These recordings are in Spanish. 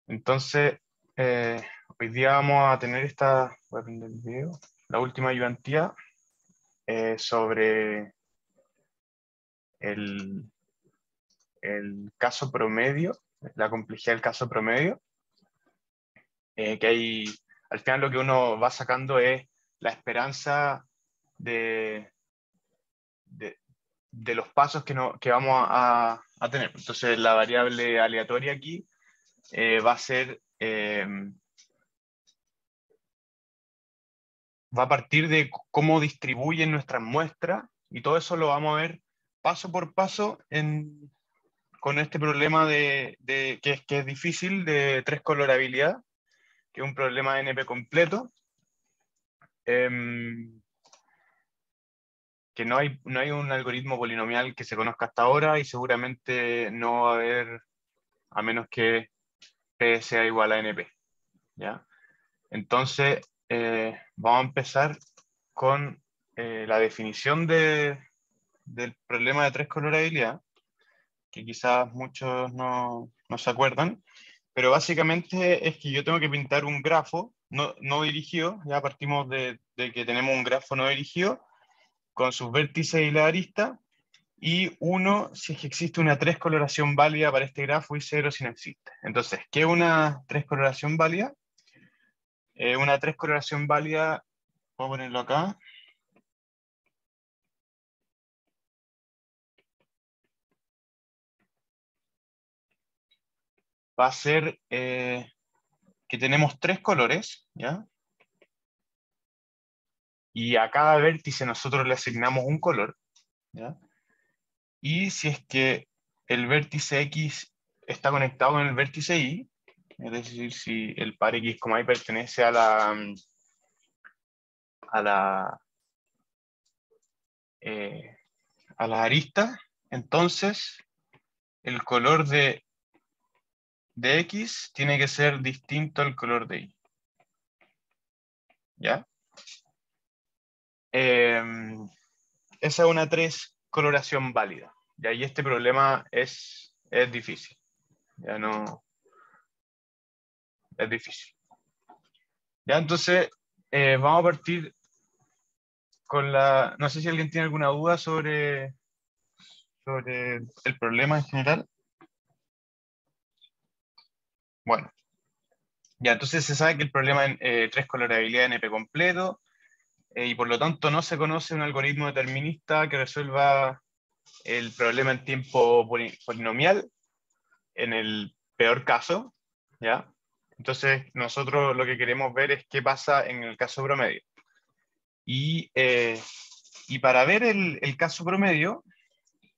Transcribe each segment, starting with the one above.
Entonces, hoy día vamos a tener voy a prender el video, la última ayudantía sobre el, el caso promedio, la complejidad del caso promedio, que hay, al final lo que uno va sacando es la esperanza de, de, de los pasos que vamos a tener. Entonces, la variable aleatoria aquí va a ser... va a partir de cómo distribuyen nuestras muestras y todo eso lo vamos a ver paso por paso con este problema que es difícil de tres colorabilidad, que es un problema de NP completo, que no hay un algoritmo polinomial que se conozca hasta ahora y seguramente no va a haber a menos que P sea igual a NP, ¿ya? Entonces, vamos a empezar con la definición del problema de tres colorabilidad, que quizás muchos no se acuerdan, pero básicamente es que yo tengo que pintar un grafo no dirigido, ya partimos de que tenemos un grafo no dirigido, con sus vértices y la arista, y uno si es que existe una tres coloración válida para este grafo y cero si no existe. Entonces, ¿qué es una tres coloración válida? Una tres coloración válida, voy a ponerlo acá. Va a ser que tenemos tres colores, ¿ya? Y a cada vértice nosotros le asignamos un color, ¿ya? Y si es que el vértice X está conectado con el vértice Y, es decir, si el par X, y pertenece a la, eh, a las aristas, entonces el color de X tiene que ser distinto al color de Y, ¿ya? Esa es una tres coloración válida. Y ahí este problema es difícil. Ya no es difícil. Ya entonces vamos a partir con la. No sé si alguien tiene alguna duda sobre el problema en general. Bueno, ya entonces se sabe que el problema es tres colorabilidad NP completo y por lo tanto no se conoce un algoritmo determinista que resuelva el problema en tiempo polinomial en el peor caso, ¿ya? Entonces, nosotros lo que queremos ver es qué pasa en el caso promedio. Y para ver el caso promedio,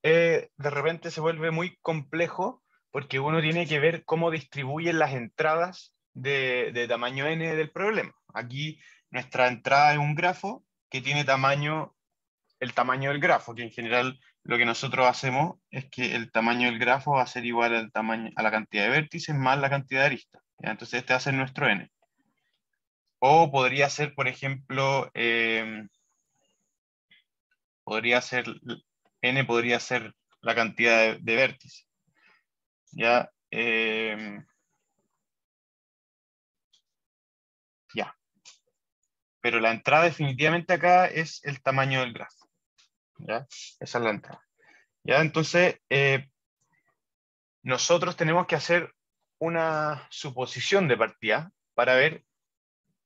de repente se vuelve muy complejo porque uno tiene que ver cómo distribuyen las entradas de tamaño n del problema. Aquí nuestra entrada es un grafo que tiene el tamaño del grafo, que en general lo que nosotros hacemos es que el tamaño del grafo va a ser igual a la cantidad de vértices más la cantidad de aristas, ¿ya? Entonces este va a ser nuestro n. O podría ser, por ejemplo, n podría ser la cantidad de vértices, ¿ya? Ya. Pero la entrada definitivamente acá es el tamaño del grafo, ¿ya? Esa es la entrada. ¿Ya? Entonces, nosotros tenemos que hacer una suposición de partida para ver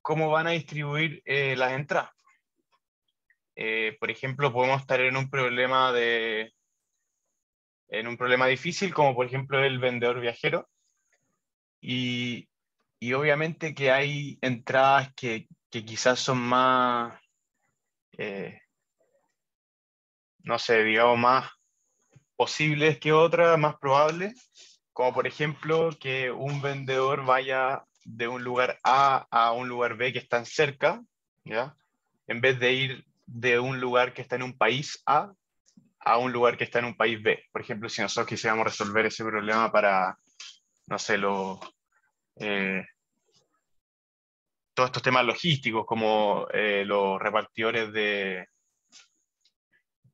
cómo van a distribuir las entradas. Por ejemplo, podemos estar en un problema difícil, como por ejemplo el vendedor viajero, y, y obviamente que hay entradas que quizás son más, no sé, digamos, más posibles que otras, más probables, como por ejemplo que un vendedor vaya de un lugar A un lugar B que están cerca, ¿ya? En vez de ir de un lugar que está en un país a un lugar que está en un país B. Por ejemplo, si nosotros quisiéramos resolver ese problema para, no sé, eh, todos estos temas logísticos, como los repartidores de,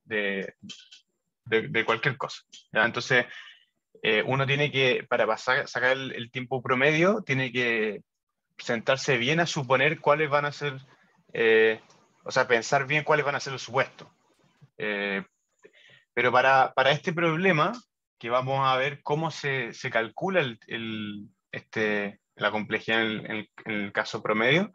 de cualquier cosa, ¿ya? Entonces, uno tiene que, para sacar el tiempo promedio, tiene que sentarse bien a suponer cuáles van a ser, o sea, pensar bien cuáles van a ser los supuestos. Pero para este problema, que vamos a ver cómo se calcula la complejidad en el caso promedio,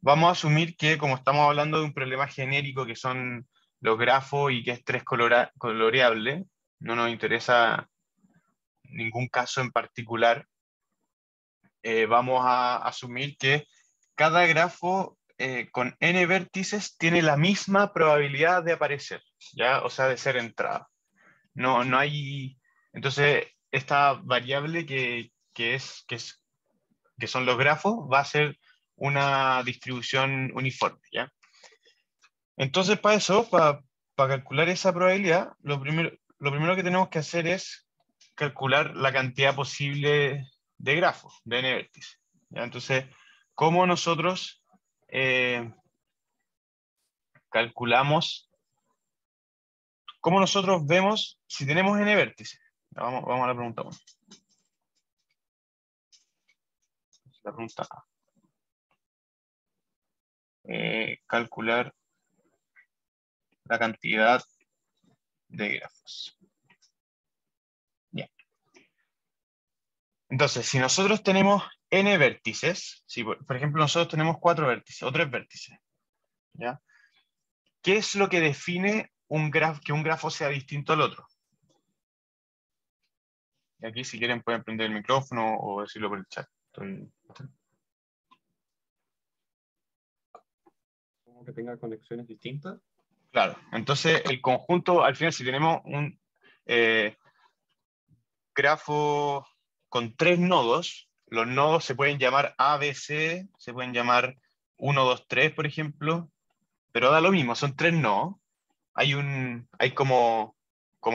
vamos a asumir que como estamos hablando de un problema genérico que son los grafos y que es tres coloreable, no nos interesa ningún caso en particular, vamos a asumir que cada grafo con n vértices tiene la misma probabilidad de aparecer, ¿ya? O sea, de ser entrada. No hay... Entonces, esta variable que son los grafos va a ser una distribución uniforme, ¿ya? Entonces, para eso, para calcular esa probabilidad, lo primero que tenemos que hacer es calcular la cantidad posible de grafos, de n vértices, ¿ya? Entonces, ¿cómo nosotros calculamos, cómo nosotros vemos si tenemos n vértices? Vamos a la pregunta 1. La pregunta A. Calcular la cantidad de grafos. Bien. Entonces, si nosotros tenemos n vértices, si por ejemplo nosotros tenemos 4 vértices o 3 vértices, ¿ya? ¿Qué es lo que define que un grafo sea distinto al otro? Y aquí si quieren pueden prender el micrófono o decirlo por el chat. Como que tenga conexiones distintas. Claro, entonces el conjunto, al final si tenemos un grafo con 3 nodos, los nodos se pueden llamar A, B, C, se pueden llamar 1, 2, 3, por ejemplo, pero da lo mismo, son 3 nodos. Hay como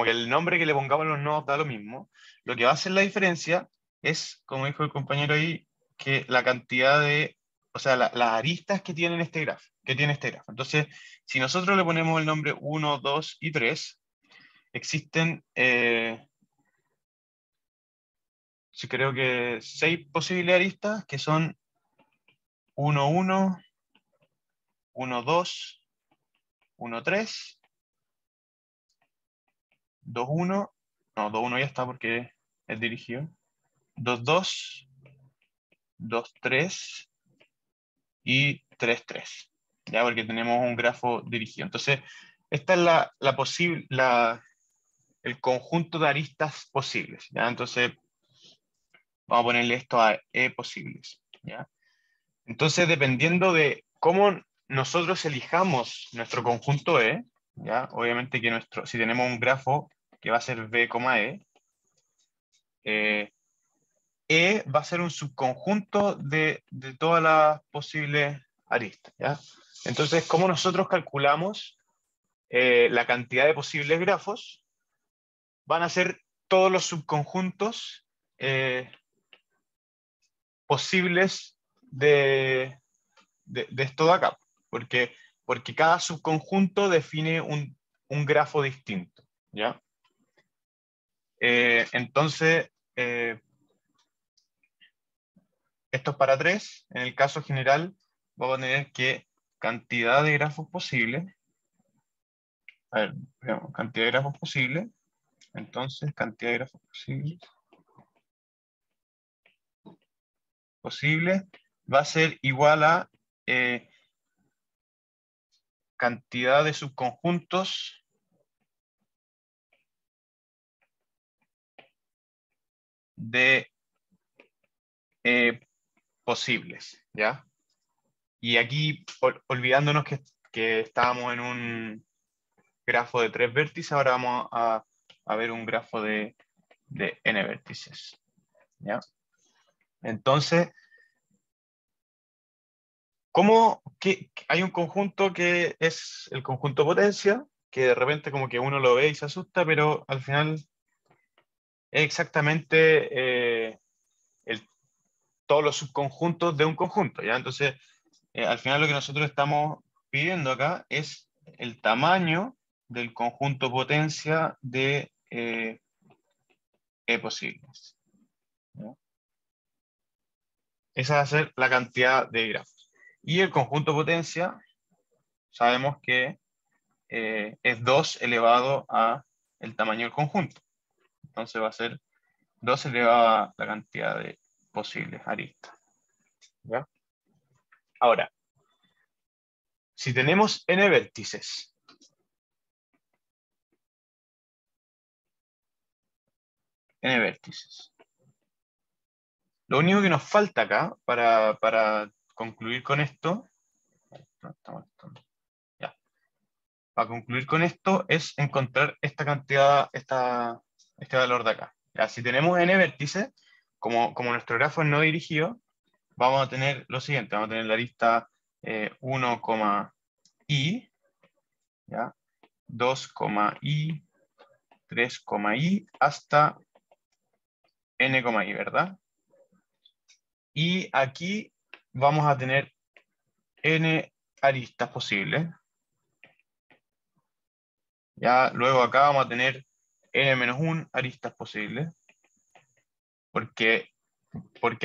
que el nombre que le pongamos a los nodos da lo mismo. Lo que va a hacer la diferencia es, como dijo el compañero ahí, que la cantidad de, o sea, las aristas que tiene este grafo, Entonces, si nosotros le ponemos el nombre 1, 2 y 3, existen, sí, creo que 6 posibles aristas que son 1, 1, 1, 2, 1, 3, 2, 1, no, 2, 1 ya está porque es dirigido, 2, 2, 2, 3 y 3, 3, ya porque tenemos un grafo dirigido. Entonces, esta es el conjunto de aristas posibles, ¿ya? Entonces, vamos a ponerle esto a E posibles, ¿ya? Entonces, dependiendo de cómo nosotros elijamos nuestro conjunto E, ¿ya? Obviamente que si tenemos un grafo que va a ser B, E va a ser un subconjunto de todas las posibles aristas, ¿ya? Entonces, ¿cómo nosotros calculamos la cantidad de posibles grafos? Van a ser todos los subconjuntos posibles de esto de acá, porque cada subconjunto define un grafo distinto, ¿ya? Entonces, esto es para 3. En el caso general, vamos a tener que cantidad de grafos posibles. A ver, veamos, cantidad de grafos posibles. Entonces, cantidad de grafos posibles va a ser igual a cantidad de subconjuntos de posibles, ¿ya? Y aquí, olvidándonos que estábamos en un grafo de 3 vértices, ahora vamos a ver un grafo de n vértices, ¿ya? Entonces, hay un conjunto que es el conjunto potencia, que de repente como que uno lo ve y se asusta, pero al final es exactamente todos los subconjuntos de un conjunto, ¿ya? Entonces, al final lo que nosotros estamos pidiendo acá es el tamaño del conjunto potencia de E posibles. ¿Ya? Esa va a ser la cantidad de grafos. Y el conjunto potencia, sabemos que es 2 elevado a el tamaño del conjunto. Entonces va a ser 2 elevado a la cantidad de posibles aristas. ¿Ya? Ahora, si tenemos n vértices, lo único que nos falta acá para concluir con esto, ya, para concluir con esto es encontrar esta cantidad, este valor de acá. Ya, si tenemos n vértices, como nuestro grafo es no dirigido, vamos a tener lo siguiente, vamos a tener la arista 1, i, ¿ya? 2, i, 3, i, hasta n, i, ¿verdad? Y aquí vamos a tener n aristas posibles. Ya, luego acá vamos a tener n-1 aristas posibles. Porque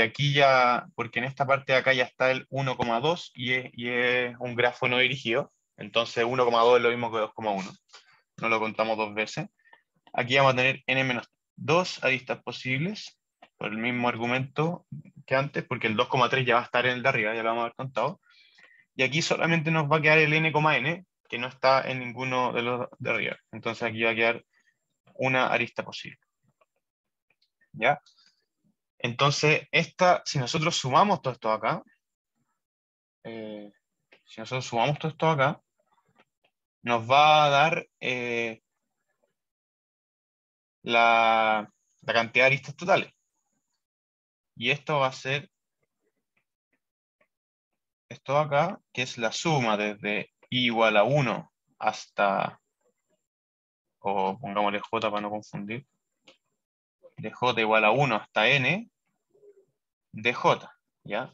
aquí ya, porque en esta parte de acá ya está el 1,2 y es un grafo no dirigido. Entonces 1,2 es lo mismo que 2,1. No lo contamos dos veces. Aquí vamos a tener n-2 aristas posibles, por el mismo argumento que antes, porque el 2,3 ya va a estar en el de arriba, ya lo vamos a haber contado. Y aquí solamente nos va a quedar el n,n, que no está en ninguno de los de arriba. Entonces aquí va a quedar una arista posible. ¿Ya? Entonces, si nosotros sumamos todo esto acá, nos va a dar la cantidad de aristas totales. Y esto va a ser esto de acá, que es la suma desde i igual a 1 hasta, o pongámosle j para no confundir, de j igual a 1 hasta n de j, ¿ya?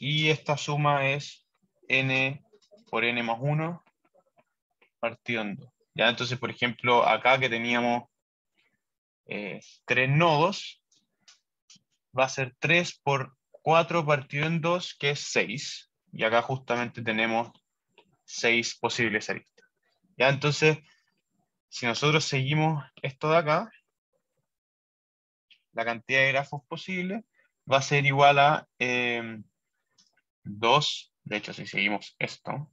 Y esta suma es n por n más 1 partido en 2. ¿Ya? Entonces, por ejemplo, acá que teníamos 3 nodos, va a ser 3 por 4 partido en 2, que es 6. Y acá justamente tenemos 6 posibles aristas. ¿Ya? Entonces, si nosotros seguimos esto de acá, la cantidad de grafos posibles va a ser igual a 2, de hecho si seguimos esto,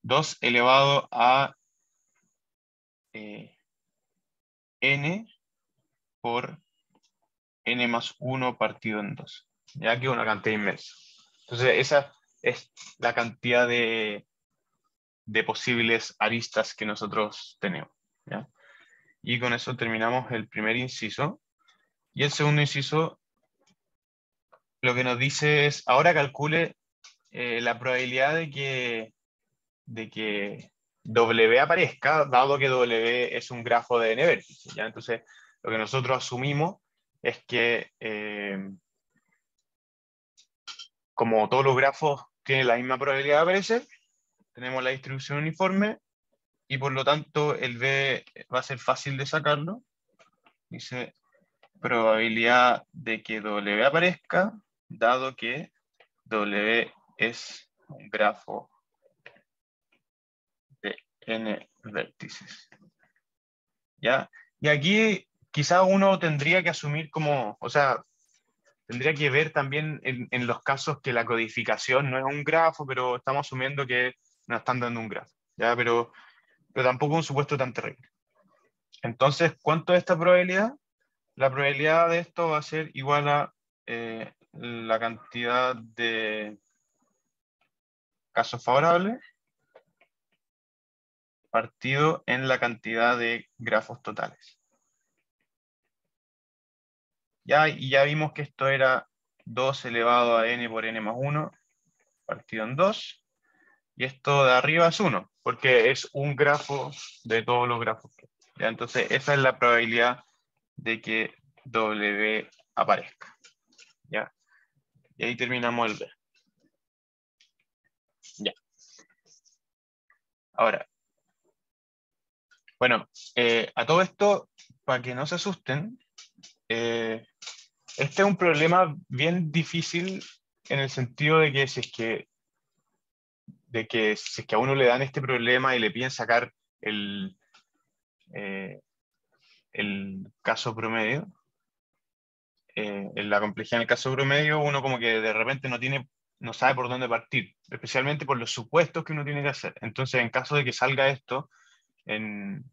2 elevado a n por n más 1 partido en 2, ya que es una cantidad inmensa. Entonces esa es la cantidad de posibles aristas que nosotros tenemos, ¿ya? Y con eso terminamos el primer inciso. Y el segundo inciso lo que nos dice es, ahora calcule la probabilidad de que W aparezca, dado que W es un grafo de n vértices, ¿ya? Entonces, lo que nosotros asumimos es que como todos los grafos tienen la misma probabilidad de aparecer, tenemos la distribución uniforme y por lo tanto el B va a ser fácil de sacarlo. Dice probabilidad de que W aparezca, dado que W es un grafo de n vértices. ¿Ya? Y aquí quizá uno tendría que asumir como, o sea, tendría que ver también en los casos que la codificación no es un grafo, pero estamos asumiendo que nos están dando un grafo, ¿ya? Pero tampoco un supuesto tan terrible. Entonces, ¿cuánto es esta probabilidad? La probabilidad de esto va a ser igual a la cantidad de casos favorables partido en la cantidad de grafos totales. Y ya vimos que esto era 2 elevado a n por n más 1 partido en 2. Y esto de arriba es 1, porque es un grafo de todos los grafos. ¿Ya? Entonces, esa es la probabilidad de que W aparezca. ¿Ya? Y ahí terminamos el B. Ya. Ahora, bueno, a todo esto, para que no se asusten, este es un problema bien difícil en el sentido de que si es que a uno le dan este problema y le piden sacar eh, el caso promedio, en la complejidad en el caso promedio, uno como que de repente no sabe por dónde partir, especialmente por los supuestos que uno tiene que hacer. Entonces, en caso de que salga esto en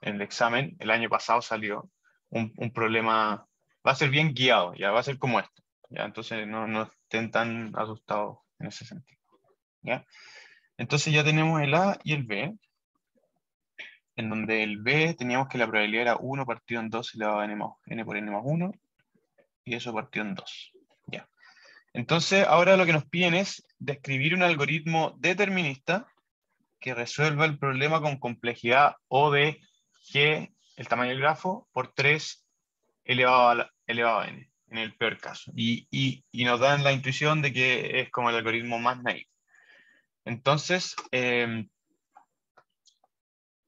el examen, el año pasado salió un problema, va a ser bien guiado, ya va a ser como esto, ¿ya? Entonces, no estén tan asustados en ese sentido, ¿ya? Entonces ya tenemos el A y el B, en donde el B teníamos que la probabilidad era 1 partido en 2 elevado a n por n más 1, y eso partido en 2. Ya. Entonces, ahora lo que nos piden es describir un algoritmo determinista que resuelva el problema con complejidad O de G, el tamaño del grafo, por 3 elevado a n, en el peor caso. Y nos dan la intuición de que es como el algoritmo más naive. Entonces,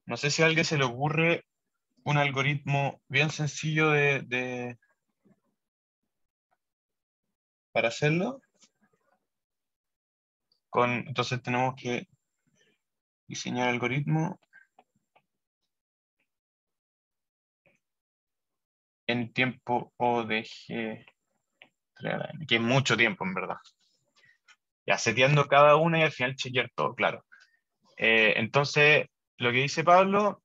no sé si a alguien se le ocurre un algoritmo bien sencillo para hacerlo. Entonces tenemos que diseñar algoritmo en tiempo O de G, que es mucho tiempo en verdad. Ya seteando cada una y al final chequear todo, claro. Entonces, lo que dice Pablo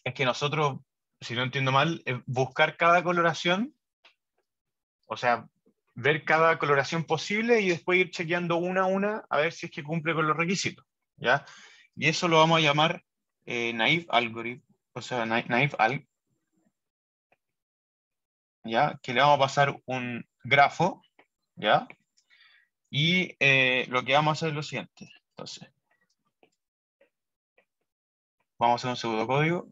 es que nosotros, si no entiendo mal, es buscar cada coloración, o sea, ver cada coloración posible y después ir chequeando una a una a ver si es que cumple con los requisitos, ¿ya? Y eso lo vamos a llamar naive algorithm, o sea, naive alg, ¿ya? Que le vamos a pasar un grafo, ¿ya? Y lo que vamos a hacer es lo siguiente. Entonces, vamos a hacer un pseudocódigo.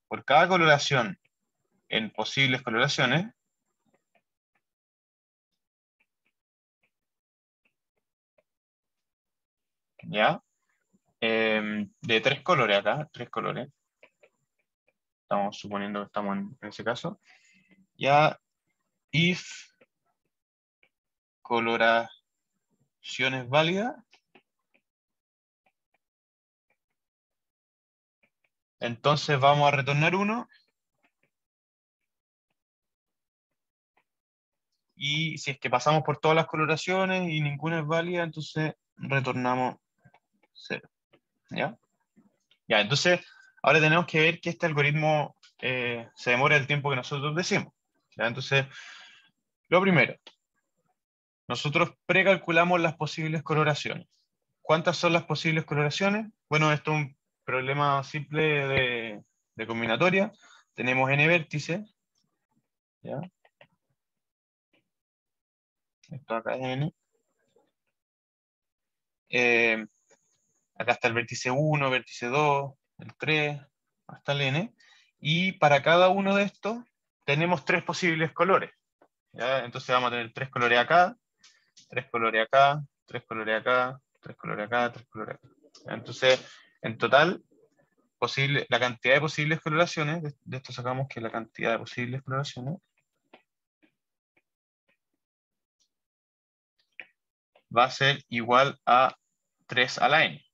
Por cada coloración en posibles coloraciones, ¿ya? De 3 colores acá, 3 colores. Estamos suponiendo que estamos en ese caso. Ya, if coloración es válida, entonces vamos a retornar 1. Y si es que pasamos por todas las coloraciones y ninguna es válida, entonces retornamos 0. ¿Ya? Ya, entonces ahora tenemos que ver que este algoritmo se demora el tiempo que nosotros decimos. ¿Ya? Entonces, lo primero, nosotros precalculamos las posibles coloraciones. ¿Cuántas son las posibles coloraciones? Bueno, esto es un problema simple de combinatoria. Tenemos n vértices. ¿Ya? Esto acá es n. Acá está el vértice 1, vértice 2, el 3, hasta el n. Y para cada uno de estos tenemos 3 posibles colores. ¿Ya? Entonces vamos a tener 3 colores acá, 3 colores acá, 3 colores acá, 3 colores acá, 3 colores acá. ¿Ya? Entonces, en total, la cantidad de posibles coloraciones, de esto sacamos que la cantidad de posibles coloraciones va a ser igual a 3 a la n.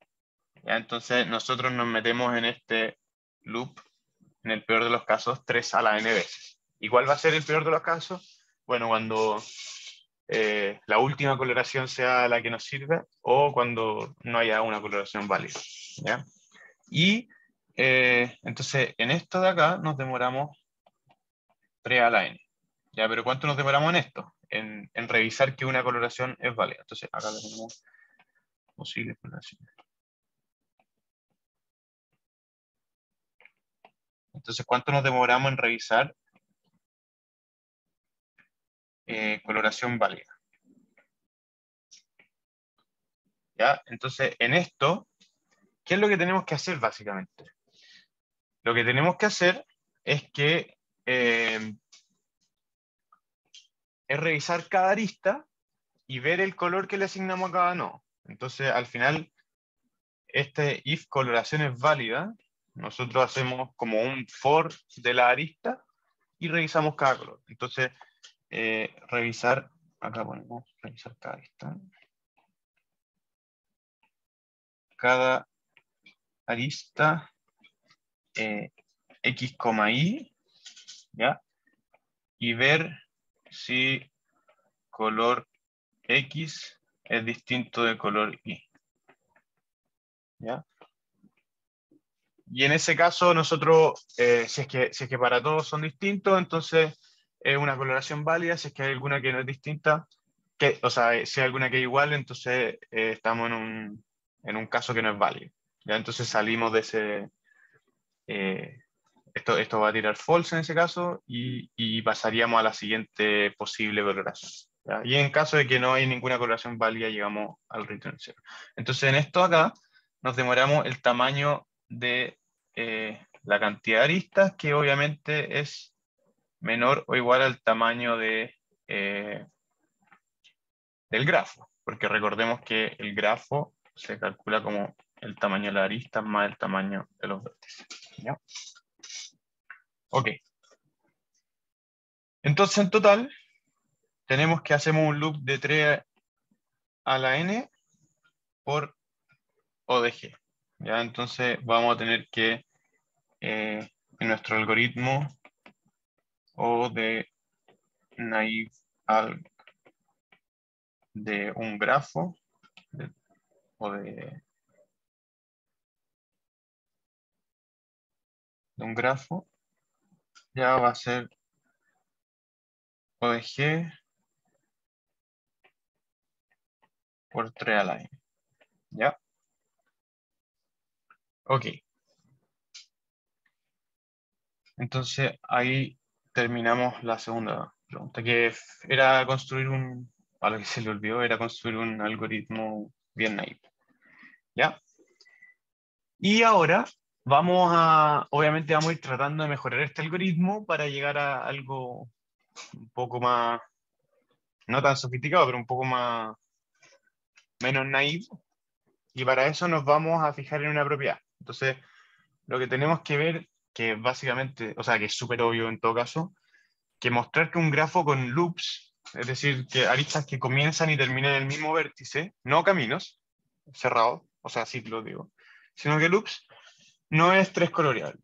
¿Ya? Entonces nosotros nos metemos en este loop, en el peor de los casos, 3 a la n veces. ¿Y cuál va a ser el peor de los casos? Bueno, cuando la última coloración sea la que nos sirve o cuando no haya una coloración válida. ¿Ya? Y entonces en esto de acá nos demoramos 3 a la n. ¿Ya? Pero ¿cuánto nos demoramos en esto? En revisar que una coloración es válida. Entonces acá tenemos posibles coloraciones. Entonces, ¿cuánto nos demoramos en revisar coloración válida? ¿Ya? Entonces, en esto, ¿qué es lo que tenemos que hacer básicamente? Lo que tenemos que hacer es que es revisar cada arista y ver el color que le asignamos a cada nodo. Entonces, al final, este if coloración es válida, nosotros hacemos como un for de la arista y revisamos cada color. Entonces, revisar, acá ponemos revisar cada arista. Cada arista X, Y, ¿ya? Y ver si color X es distinto de color Y, ¿ya? Y en ese caso nosotros, si es que para todos son distintos, entonces es una coloración válida. Si es que hay alguna que no es distinta, o sea, si hay alguna que es igual, entonces estamos en un caso que no es válido, ¿ya? Entonces salimos de ese... esto va a tirar false en ese caso y pasaríamos a la siguiente posible coloración, ¿ya? Y en caso de que no hay ninguna coloración válida, llegamos al return 0. Entonces en esto acá nos demoramos el tamaño de la cantidad de aristas, que obviamente es menor o igual al tamaño del grafo, porque recordemos que el grafo se calcula como el tamaño de las aristas más el tamaño de los vértices, ¿ya? Ok. Entonces, en total, tenemos que hacemos un loop de 3 a la n por O de G, ¿ya? Entonces, vamos a tener que, en nuestro algoritmo O de naive alg de un grafo, o de un grafo, ya va a ser O de G por 3 a la n, ¿ya? Ok. Entonces ahí terminamos la segunda pregunta, que era construir a lo que se le olvidó, era construir un algoritmo bien naive, ¿ya? Y ahora obviamente vamos a ir tratando de mejorar este algoritmo para llegar a algo un poco más, no tan sofisticado, pero un poco menos naive. Y para eso nos vamos a fijar en una propiedad. Entonces, lo que tenemos que ver, que básicamente, o sea, que es súper obvio en todo caso, que mostrar que un grafo con loops, es decir, que aristas que comienzan y terminan en el mismo vértice, no caminos cerrados, o sea, ciclos digo, sino que loops, no es tres coloreable.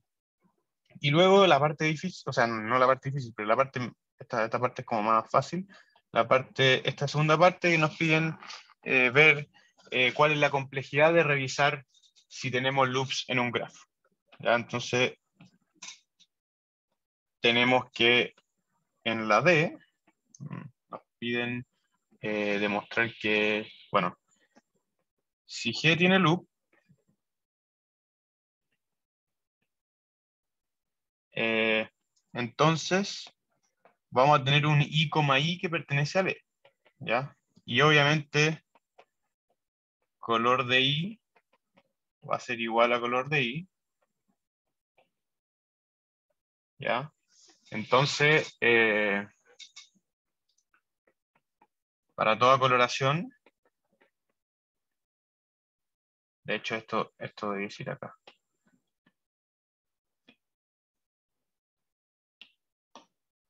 Y luego la parte difícil, o sea, no la parte difícil, pero esta parte es como más fácil, esta segunda parte que nos piden ver cuál es la complejidad de revisar si tenemos loops en un grafo, ¿ya? Entonces, tenemos que en la D nos piden demostrar que, bueno, si G tiene loop, entonces vamos a tener un I, I que pertenece a B, ¿ya? Y obviamente color de I va a ser igual a color de I, ¿ya? Entonces, para toda coloración, de hecho esto debe decir acá,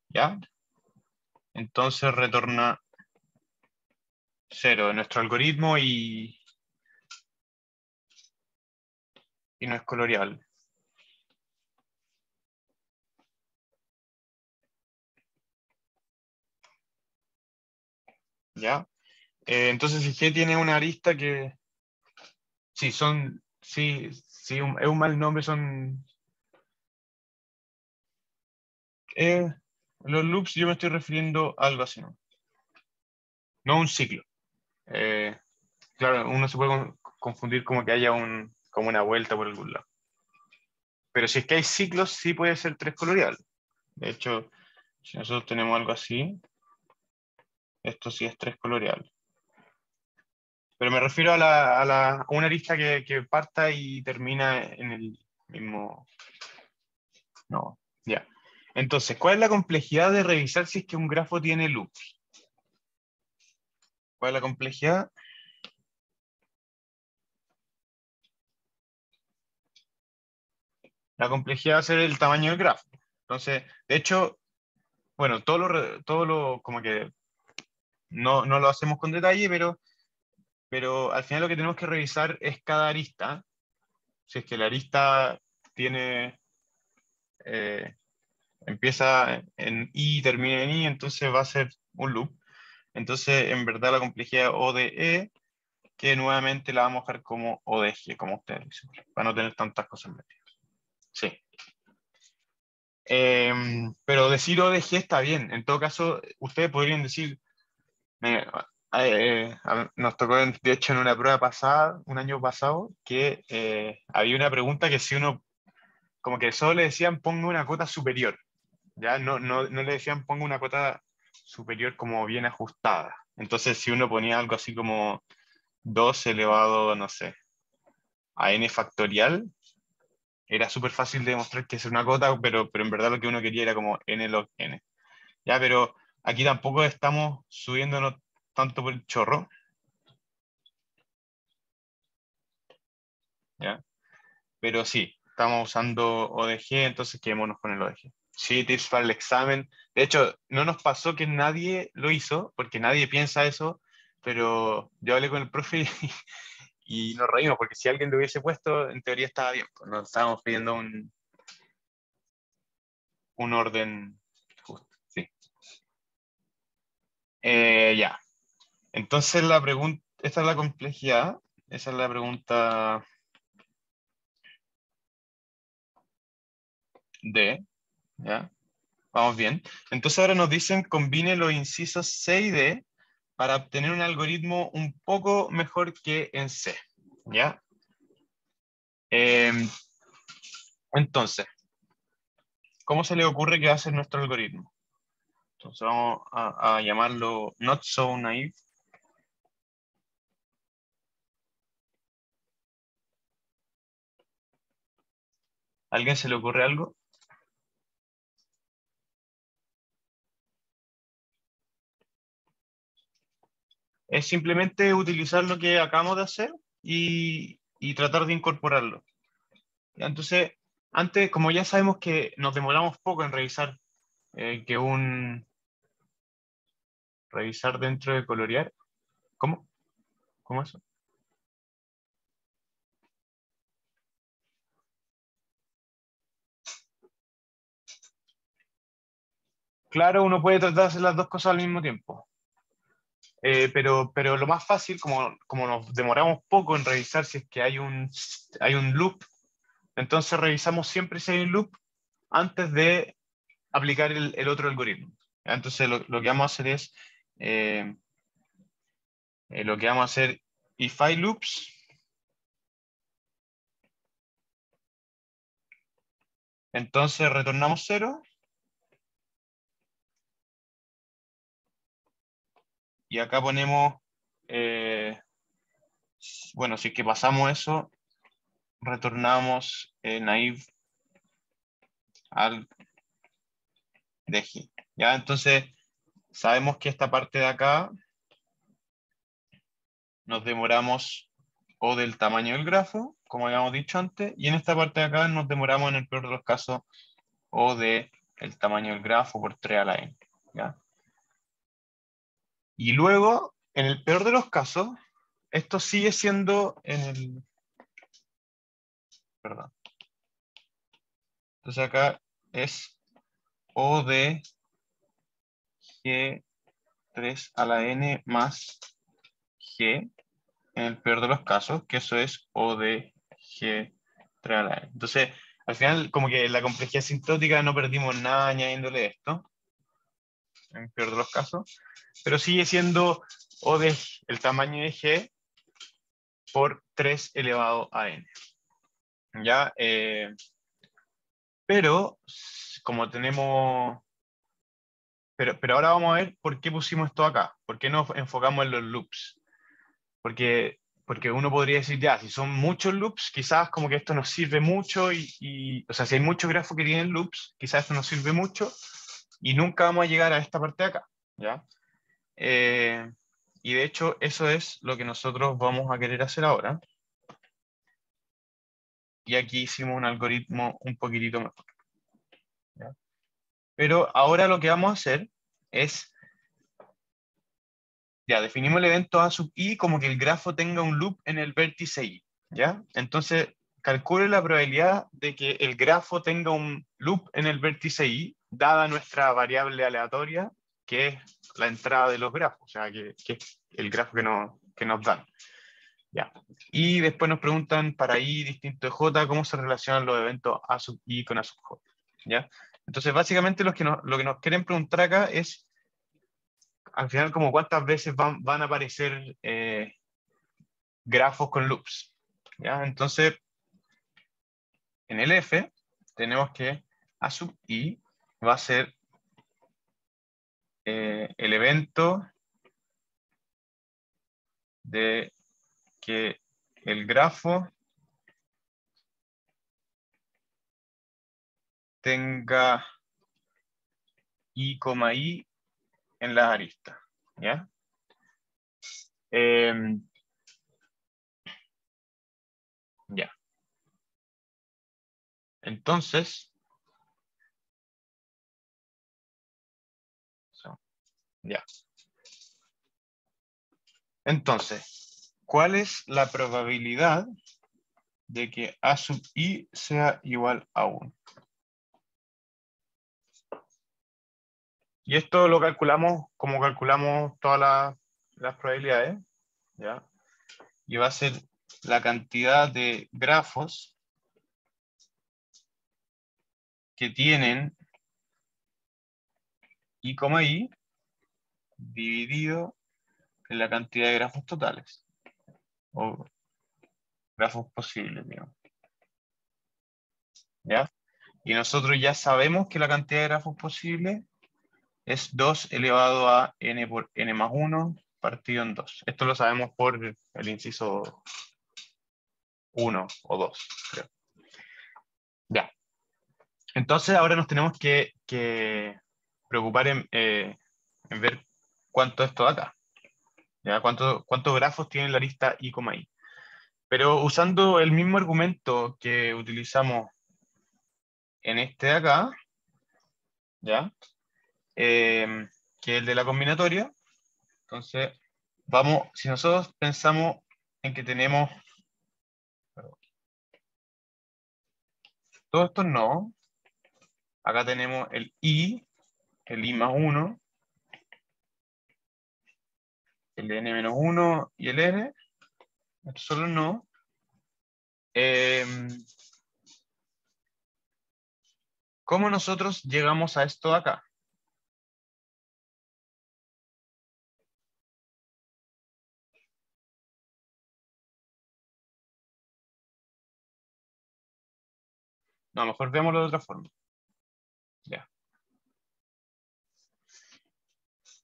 ¿ya? Entonces retorna 0 en nuestro algoritmo y no es coloreable. ¿Ya? Entonces, si G tiene una arista que... Sí, es un mal nombre, los loops yo me estoy refiriendo a algo así, no a un ciclo. Claro, uno se puede confundir como que haya como una vuelta por algún lado. Pero si es que hay ciclos, sí puede ser tres coloreal. De hecho, si nosotros tenemos algo así, esto sí es tres coloreal. Pero me refiero a una arista que parta y termina en el mismo... No, ya. Entonces, ¿cuál es la complejidad de revisar si es que un grafo tiene loops? ¿Cuál es la complejidad? La complejidad va a ser el tamaño del grafo. Entonces, de hecho, bueno, como que no lo hacemos con detalle, pero al final lo que tenemos que revisar es cada arista. Si es que la arista tiene, eh, empieza en I y termina en I, entonces va a ser un loop. Entonces, en verdad, la complejidad O de E, que nuevamente la vamos a dejar como O de G, como ustedes dicen, para no tener tantas cosas metidas. Sí. Pero decir O de G está bien. En todo caso, ustedes podrían decir, eh, nos tocó, de hecho, en una prueba pasada, un año pasado, que había una pregunta que si uno, como que solo le decían ponga una cota superior, ¿ya? No le decían ponga una cota superior como bien ajustada. Entonces, si uno ponía algo así como 2 elevado, no sé, a n factorial, era súper fácil de demostrar que es una cota, pero en verdad lo que uno quería era como n log n. Ya, pero aquí tampoco estamos subiéndonos tanto por el chorro, ¿ya? Pero sí, estamos usando ODG, entonces quedémonos con el ODG. Sí, tips para el examen. De hecho, no nos pasó que nadie lo hizo, porque nadie piensa eso, pero yo hablé con el profe y nos reímos, porque si alguien lo hubiese puesto, en teoría estaba bien. Pues nos estábamos pidiendo un orden justo. Sí. Ya. Entonces la pregunta, esta es la complejidad, esa es la pregunta D, ¿ya? Vamos bien. Entonces ahora nos dicen combine los incisos C y D para obtener un algoritmo un poco mejor que en C, ¿ya? Eh, entonces, ¿cómo se le ocurre que va a ser nuestro algoritmo? Entonces vamos a llamarlo not so naive. ¿A alguien se le ocurre algo? Es simplemente utilizar lo que acabamos de hacer y tratar de incorporarlo. ¿Ya? Entonces, antes, como ya sabemos que nos demoramos poco en revisar revisar dentro de colorear. ¿Cómo? ¿Cómo eso? Claro, uno puede tratar de hacer las dos cosas al mismo tiempo. Pero lo más fácil, como nos demoramos poco en revisar si es que hay un loop, entonces revisamos siempre si hay un loop antes de aplicar el otro algoritmo. ¿Ya? Entonces lo que vamos a hacer es, eh, lo que vamos a hacer, if I loops, entonces retornamos 0 y acá ponemos, eh, bueno, si es que pasamos eso, retornamos naive al DG. ¿Ya? Entonces, sabemos que esta parte de acá nos demoramos o del tamaño del grafo, como habíamos dicho antes, y en esta parte de acá nos demoramos en el peor de los casos o de el tamaño del grafo por 3 a la n. ¿Ya? Y luego, en el peor de los casos, esto sigue siendo en el... Perdón. Entonces acá es O de G3 a la n más G, en el peor de los casos, que eso es O de G3 a la n. Entonces, al final, como que en la complejidad sintótica no perdimos nada añadiéndole esto, en el peor de los casos, pero sigue siendo O de el tamaño de G por 3 elevado a n. ¿Ya? Pero, como tenemos... Pero ahora vamos a ver por qué pusimos esto acá, por qué nos enfocamos en los loops. Porque uno podría decir, ya, si son muchos loops, quizás como que esto nos sirve mucho o sea, si hay muchos grafos que tienen loops, quizás esto nos sirve mucho y nunca vamos a llegar a esta parte de acá, ¿ya? Eh, y de hecho, eso es lo que nosotros vamos a querer hacer ahora. Y aquí hicimos un algoritmo un poquitito mejor, ¿ya? Pero ahora lo que vamos a hacer es, ya definimos el evento A sub i como que el grafo tenga un loop en el vértice i, ¿ya? Entonces, calcule la probabilidad de que el grafo tenga un loop en el vértice i, dada nuestra variable aleatoria, que es la entrada de los grafos, o sea, que es el grafo que nos dan. Ya. Y después nos preguntan para i distinto de j, cómo se relacionan los eventos a sub i con a sub j. ¿Ya? Entonces, básicamente lo que nos quieren preguntar acá es, al final, como cuántas veces van a aparecer grafos con loops. ¿Ya? Entonces, en el f tenemos que a sub i va a ser el evento de que el grafo tenga i, i en las aristas. ¿Ya? Ya. Entonces, ya. Entonces, ¿cuál es la probabilidad de que a sub i sea igual a 1? Y esto lo calculamos como calculamos todas las probabilidades, ¿ya? Y va a ser la cantidad de grafos que tienen i, i dividido en la cantidad de grafos totales, o grafos posibles, digamos. ¿Ya? Y nosotros ya sabemos que la cantidad de grafos posibles es 2 elevado a n por n más 1 partido en 2. Esto lo sabemos por el inciso 1 o 2, creo. Ya. Entonces ahora nos tenemos que preocupar en ver cuánto es esto de acá. ¿Ya? ¿Cuántos grafos tiene la lista i, i? Pero usando el mismo argumento que utilizamos en este de acá, ¿ya? Que es el de la combinatoria. Entonces, si nosotros pensamos en que tenemos todos estos no, acá tenemos el i más 1, el n menos 1 y el n, estos son los no. ¿Cómo nosotros llegamos a esto de acá? No, mejor veámoslo de otra forma. Ya.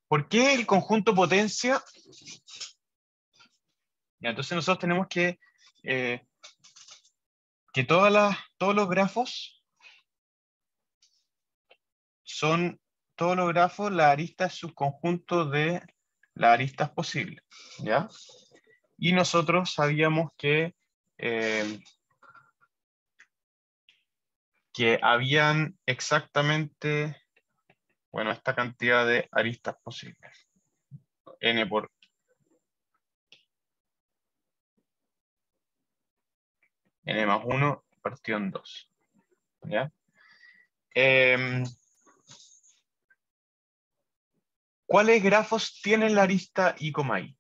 ¿Por qué el conjunto potencia? Ya, entonces nosotros tenemos que todos los grafos son, todos los grafos, la arista es subconjunto de las aristas posibles, ¿ya? Y nosotros sabíamos que habían exactamente, bueno, esta cantidad de aristas posibles. N por n más 1 partido en 2. ¿Ya? ¿Cuáles grafos tienen la arista i, i?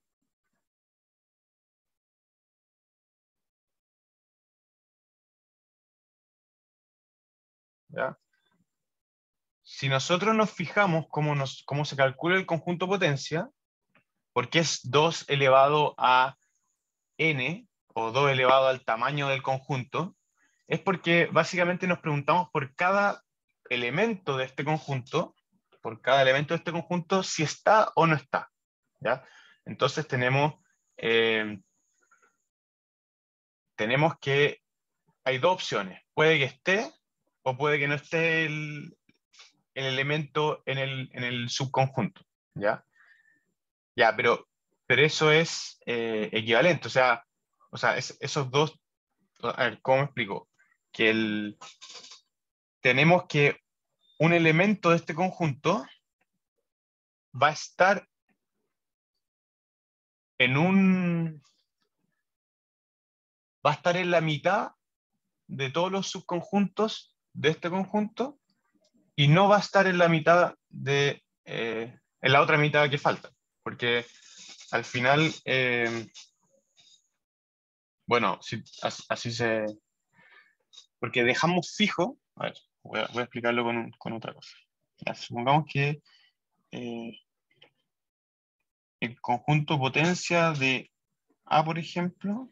¿Ya? Si nosotros nos fijamos cómo se calcula el conjunto potencia, porque es 2 elevado a n, o 2 elevado al tamaño del conjunto, es porque básicamente nos preguntamos por cada elemento de este conjunto, si está o no está. ¿Ya? Entonces tenemos que hay dos opciones. Puede que esté o puede que no esté el elemento en el subconjunto. ¿Ya? Ya, pero eso es equivalente. O sea esos dos, a ver, ¿cómo me explico? Tenemos que un elemento de este conjunto va a estar va a estar en la mitad de todos los subconjuntos de este conjunto y no va a estar en la mitad en la otra mitad que falta. Porque al final, bueno, así se... Porque dejamos fijo, a ver, voy a explicarlo con otra cosa. Ya, supongamos que el conjunto potencia de A, por ejemplo,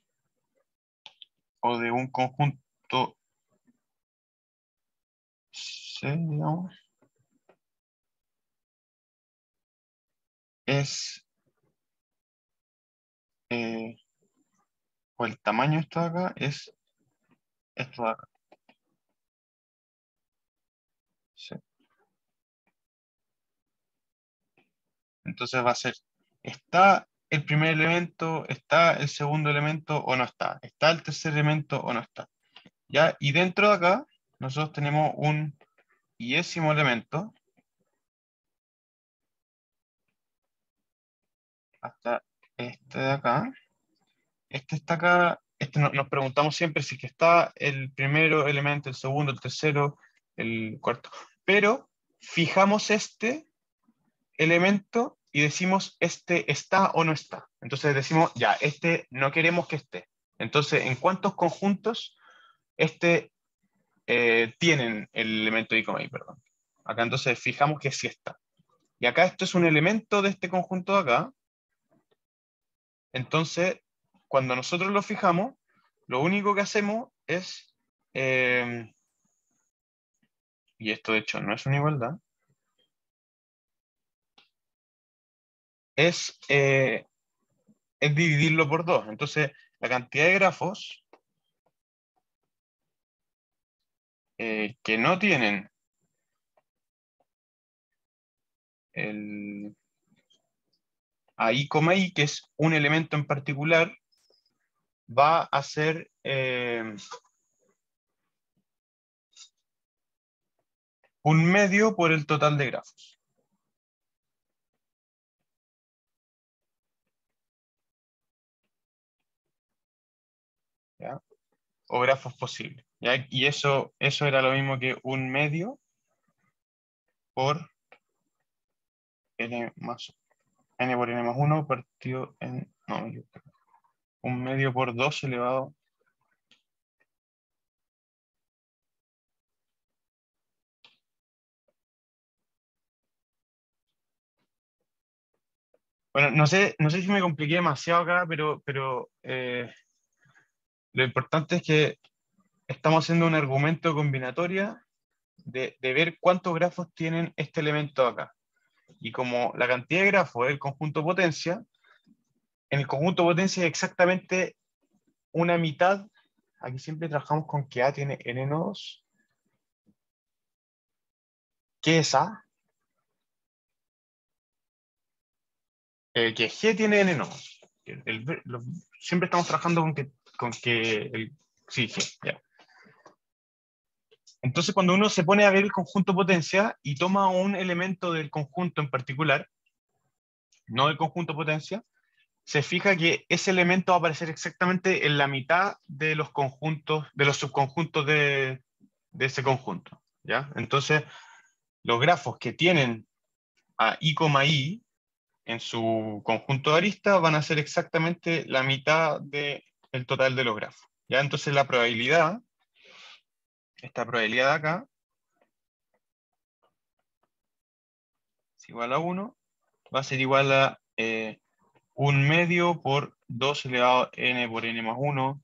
o de un conjunto C, digamos, es, o el tamaño de esto de acá es esto de acá. Sí. Entonces va a ser, ¿está el primer elemento, está el segundo elemento o no está? ¿Está el tercer elemento o no está? ¿Ya? Y dentro de acá, nosotros tenemos un iésimo elemento, hasta este de acá. Este está acá, nos preguntamos siempre si es que está el primero elemento, el segundo, el tercero, el cuarto. Pero fijamos este elemento y decimos este está o no está. Entonces decimos, ya, este no queremos que esté. Entonces, ¿en cuántos conjuntos tienen el elemento I, perdón? Acá entonces fijamos que sí está. Y acá esto es un elemento de este conjunto de acá. Entonces, cuando nosotros lo fijamos, lo único que hacemos es, y esto de hecho no es una igualdad, es dividirlo por 2. Entonces, la cantidad de grafos que no tienen el I, I, que es un elemento en particular, va a ser un medio por el total de grafos. ¿Ya? O grafos posibles. ¿Ya? Y eso era lo mismo que un medio por n por n más 1 partido en... No, un medio por 2 elevado. Bueno, no sé si me compliqué demasiado acá, pero lo importante es que estamos haciendo un argumento de combinatoria de ver cuántos grafos tienen este elemento acá. Y como la cantidad de grafos es el conjunto potencia, en el conjunto potencia es exactamente una mitad. Aquí siempre trabajamos con que A tiene n nodos. ¿Qué es A? Que G tiene n nodos. Siempre estamos trabajando sí, G, ya. Entonces, cuando uno se pone a ver el conjunto potencia y toma un elemento del conjunto en particular, no del conjunto potencia, se fija que ese elemento va a aparecer exactamente en la mitad de los conjuntos, de los subconjuntos de ese conjunto, ¿ya? Entonces, los grafos que tienen a I, I en su conjunto de aristas van a ser exactamente la mitad del total de los grafos, ¿ya? Entonces, esta probabilidad de acá, es igual a 1, va a ser igual a un medio por 2 elevado a n por n más 1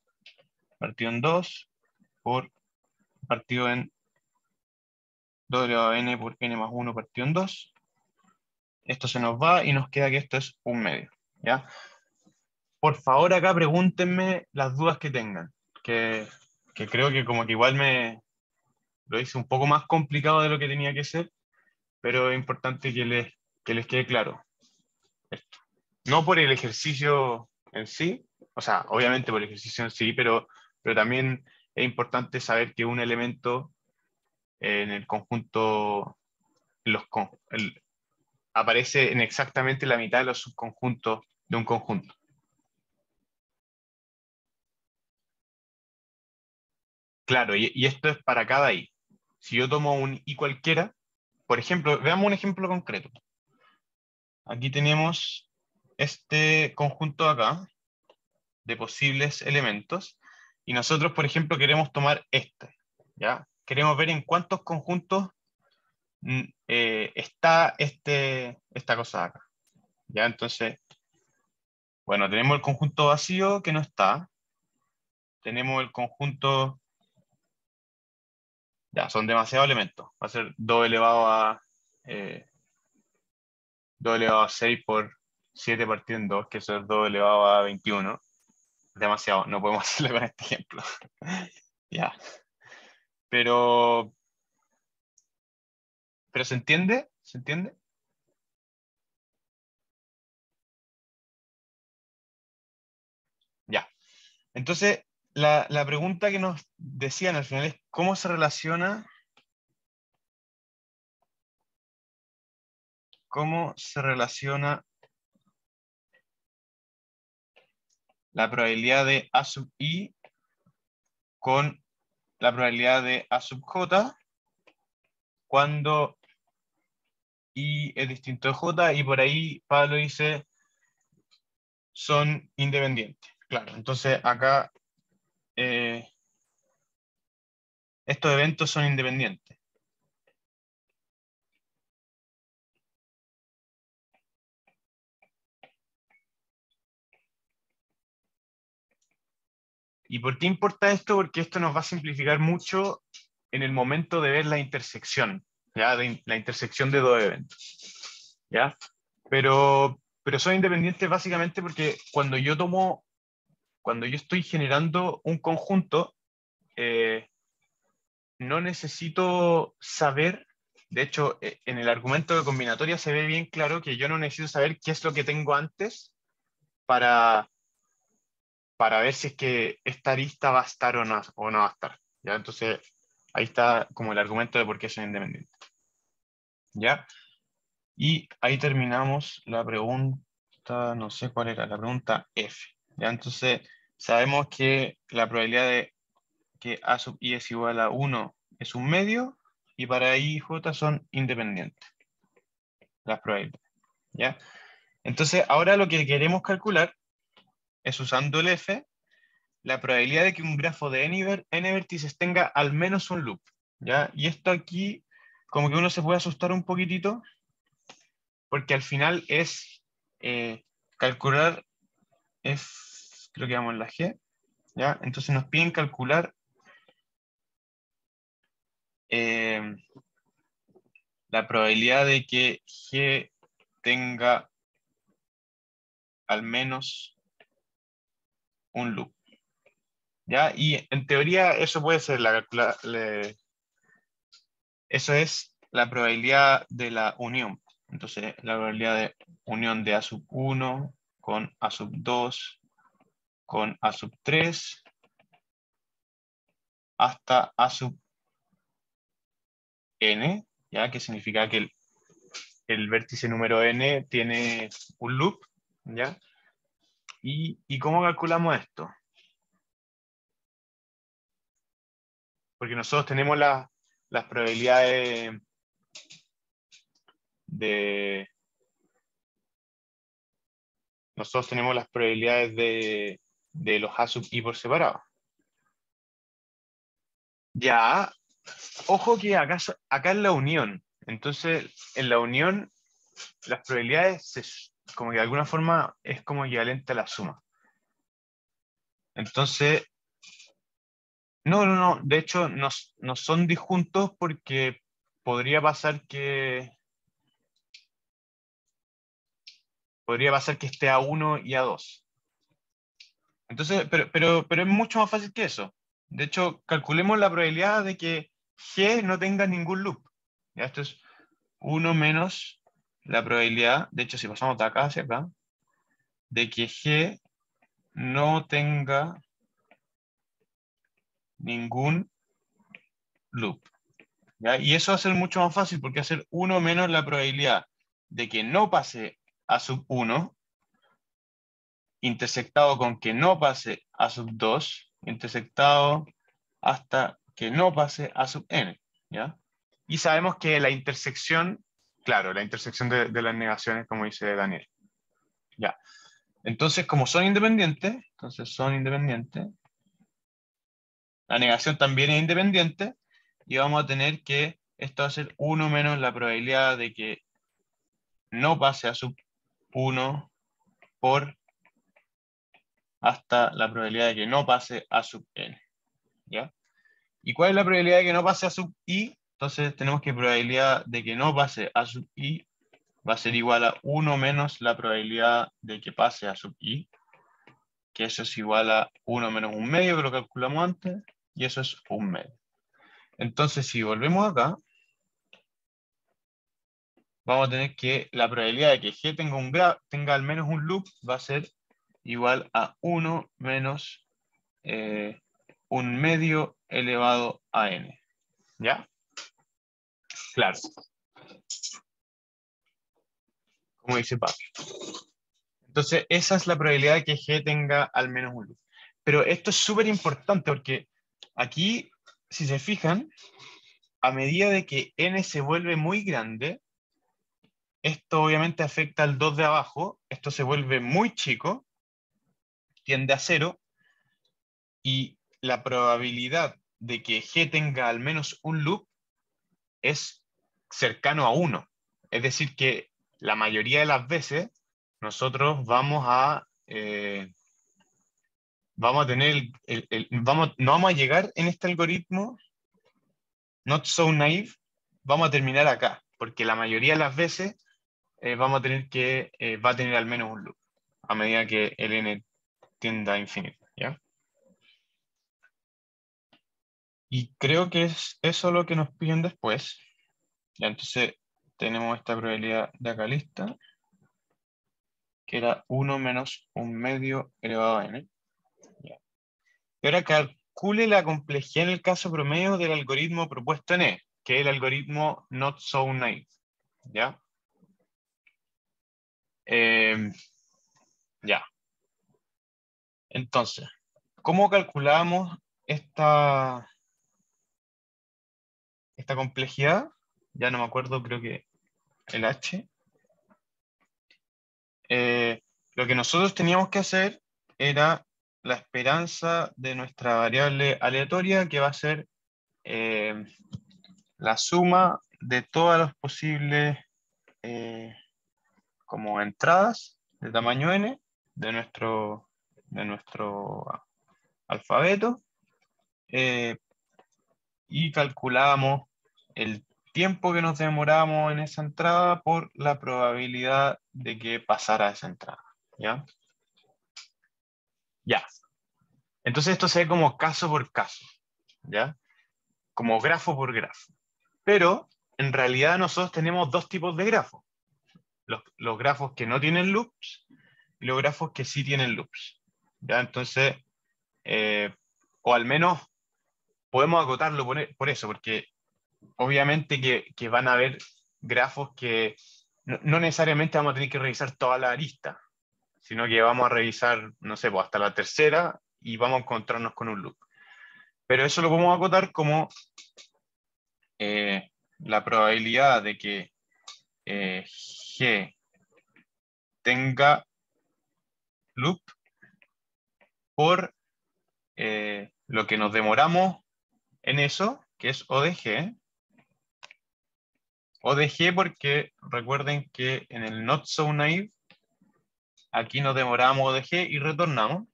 partido en 2 por partido en 2 elevado a n por n más 1 partido en 2. Esto se nos va y nos queda que esto es un medio, ¿ya? Por favor, acá pregúntenme las dudas que tengan, que creo que como que igual lo hice un poco más complicado de lo que tenía que ser, pero es importante que les quede claro esto. No por el ejercicio en sí, o sea, obviamente por el ejercicio en sí, pero también es importante saber que un elemento en el conjunto, aparece en exactamente la mitad de los subconjuntos de un conjunto. Claro, y esto es para cada i. Si yo tomo un i cualquiera, por ejemplo, veamos un ejemplo concreto. Aquí tenemos este conjunto acá de posibles elementos y nosotros, por ejemplo, queremos tomar este, ¿ya? Queremos ver en cuántos conjuntos está esta cosa acá, ¿ya? Entonces, bueno, tenemos el conjunto vacío que no está, tenemos el conjunto, ya, son demasiados elementos, va a ser 2 elevado a, 2 elevado a 6 por 7 partido en 2, que eso es 2 elevado a 21. Demasiado, no podemos hacerlo con este ejemplo. Ya. Pero, pero ¿se entiende? ¿Se entiende? Ya. Entonces, la pregunta que nos decían al final es cómo se relaciona la probabilidad de A sub i con la probabilidad de A sub j cuando i es distinto de j, y por ahí Pablo dice son independientes. Claro, entonces acá estos eventos son independientes. ¿Y por qué importa esto? Porque esto nos va a simplificar mucho en el momento de ver la intersección, ¿ya? La intersección de dos eventos, ¿ya? Pero son independientes básicamente porque cuando yo estoy generando un conjunto, no necesito saber, de hecho, en el argumento de combinatoria se ve bien claro que yo no necesito saber qué es lo que tengo antes para, para ver si es que esta arista va a estar o no va a estar, ¿ya? Entonces, ahí está como el argumento de por qué son independientes, ¿ya? Y ahí terminamos la pregunta, no sé cuál era, la pregunta F, ¿ya? Entonces, sabemos que la probabilidad de que A sub i es igual a 1 es un medio, y para i y j son independientes, las probabilidades, ¿ya? Entonces, ahora lo que queremos calcular es, usando el F, la probabilidad de que un grafo de n vértices tenga al menos un loop, ¿ya? Y esto aquí, como que uno se puede asustar un poquitito, porque al final es calcular, creo que vamos en la G, ¿ya? Entonces nos piden calcular eh, la probabilidad de que G tenga al menos un loop, ¿ya? Y en teoría eso puede ser eso es la probabilidad de la unión. Entonces, la probabilidad de unión de A sub 1 con A sub 2 con A sub 3 hasta A sub n, ¿ya? Que significa que el vértice número n tiene un loop, ¿ya? ¿Y cómo calculamos esto? Porque nosotros tenemos las probabilidades de... Nosotros tenemos las probabilidades de los A sub i por separado. Ya, ojo que acá es la unión. Entonces, en la unión, las probabilidades, como que de alguna forma, es como equivalente a la suma. Entonces, no. De hecho, no son disjuntos porque podría pasar que, esté a 1 y a 2. Entonces, pero es mucho más fácil que eso. De hecho, calculemos la probabilidad de que G no tenga ningún loop. ¿Ya? Esto es 1 menos la probabilidad, de hecho, si pasamos de acá hacia acá, de que G no tenga ningún loop. ¿ya? Y eso va a ser mucho más fácil porque va a ser 1 menos la probabilidad de que no pase a sub 1 intersectado con que no pase a sub 2 intersectado hasta que no pase a sub n, ¿ya? Y sabemos que la intersección, claro, la intersección de las negaciones, como dice Daniel, ¿ya? Entonces, como son independientes, la negación también es independiente, y vamos a tener que esto va a ser 1 menos la probabilidad de que no pase a sub 1 por hasta la probabilidad de que no pase a sub n, ¿ya? ¿Y cuál es la probabilidad de que no pase a sub i? Entonces tenemos que probabilidad de que no pase a sub i va a ser igual a 1 menos la probabilidad de que pase a sub i, que eso es igual a 1 menos 1/2, que lo calculamos antes, y eso es 1/2. Entonces, si volvemos acá, vamos a tener que la probabilidad de que G tenga al menos un loop va a ser igual a 1 menos 1/2 elevado a n. ¿Ya? Claro. Como dice Pablo. Entonces, esa es la probabilidad de que G tenga al menos un loop. Pero esto es súper importante porque aquí, si se fijan, a medida de que n se vuelve muy grande, esto obviamente afecta al 2 de abajo, esto se vuelve muy chico, tiende a 0, y la probabilidad de que G tenga al menos un loop es cercano a 1. Es decir, que la mayoría de las veces nosotros vamos a tener, no vamos a llegar en este algoritmo, not so naive, vamos a terminar acá, porque la mayoría de las veces vamos a tener va a tener al menos un loop, a medida que el n tienda a infinito, ¿ya? Y creo que es eso lo que nos piden después. Ya, entonces tenemos esta probabilidad de acá lista, que era 1 menos 1/2 elevado a n. Ya. Y ahora calcule la complejidad en el caso promedio del algoritmo propuesto en E, que es el algoritmo not so naive. ¿Ya? Ya. Entonces, ¿cómo calculamos esta complejidad? Ya no me acuerdo, creo que el h. Lo que nosotros teníamos que hacer era la esperanza de nuestra variable aleatoria, que va a ser la suma de todas las posibles como entradas de tamaño n de nuestro alfabeto, y calculamos el tiempo que nos demoramos en esa entrada por la probabilidad de que pasara esa entrada. ¿Ya? Ya. Entonces esto se ve como caso por caso, ¿ya? Como grafo por grafo. Pero en realidad nosotros tenemos dos tipos de grafos. Los grafos que no tienen loops y los grafos que sí tienen loops. ¿Ya? Entonces, o al menos podemos acotarlo por eso, porque obviamente que van a haber grafos que no necesariamente vamos a tener que revisar toda la arista, sino que vamos a revisar, no sé, pues hasta la tercera y vamos a encontrarnos con un loop. Pero eso lo podemos acotar como la probabilidad de que G tenga loop por lo que nos demoramos en eso, que es O de G. O de G porque recuerden que en el not so naive aquí nos demoramos O de G y retornamos.